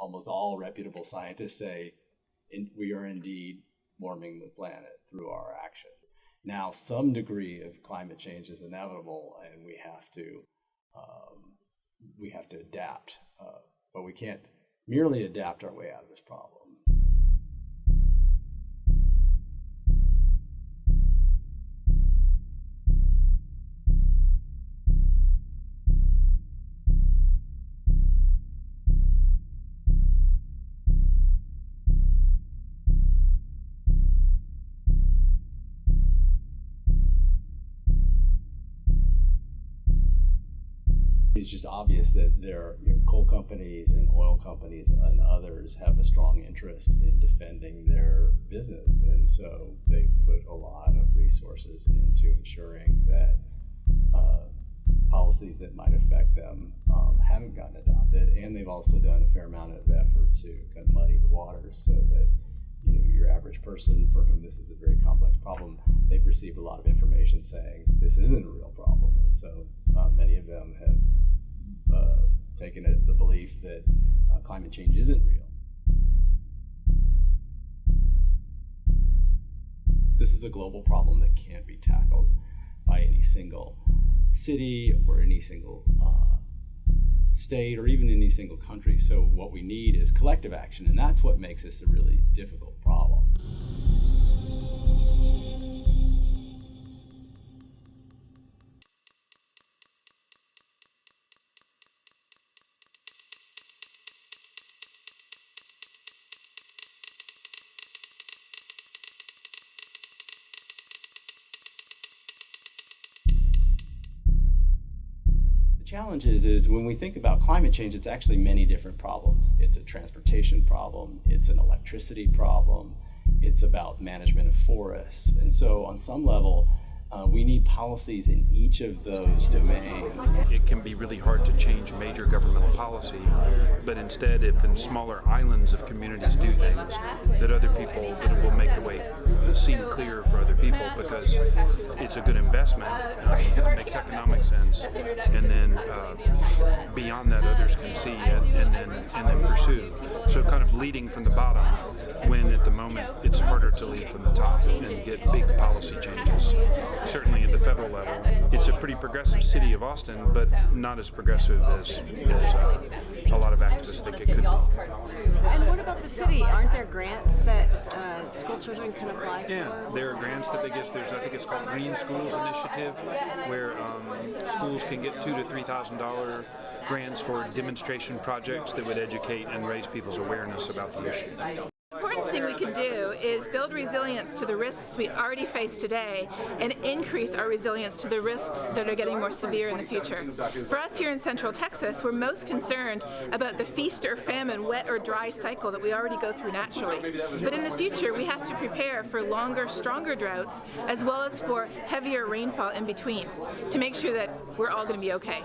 almost all reputable scientists say we are indeed warming the planet through our action. Now, some degree of climate change is inevitable, and we have to adapt, but we can't merely adapt our way out of this problem. It's just obvious that there, coal companies and oil companies and others have a strong interest in defending their business, and so they put a lot of resources into ensuring that policies that might affect them haven't gotten adopted, and they've also done a fair amount of effort to kind of muddy the waters so that your average person for whom this is a very complex problem, they've received a lot of information saying this isn't a real problem, and so many of them have taken the belief that climate change isn't real. This is a global problem that can't be tackled by any single city or any single state or even any single country. So what we need is collective action, and that's what makes this a really difficult problem. The challenge is when we think about climate change, it's actually many different problems. It's a transportation problem, it's an electricity problem, it's about management of forests. And so on some level, we need policies in each of those domains. It can be really hard to change major governmental policy, but instead, if in smaller islands of communities do things, that other people, that it will make the way seem clearer for other people because it's a good investment, it makes economic sense, and then beyond that, others can see it and then pursue. So kind of leading from the bottom, when at the moment it's harder to lead from the top and get big policy changes. Certainly at the federal level, it's a pretty progressive city of Austin, but not as progressive as a lot of activists think it could be. And what about the city? Aren't there grants that school children can apply for? Yeah, there are grants that they get. I think it's called Green Schools Initiative, where schools can get $2,000 to $3,000 grants for demonstration projects that would educate and raise people's awareness about the issue. The important thing we can do is build resilience to the risks we already face today and increase our resilience to the risks that are getting more severe in the future. For us here in Central Texas, we're most concerned about the feast or famine, wet or dry cycle that we already go through naturally. But in the future, we have to prepare for longer, stronger droughts, as well as for heavier rainfall in between, to make sure that we're all going to be okay.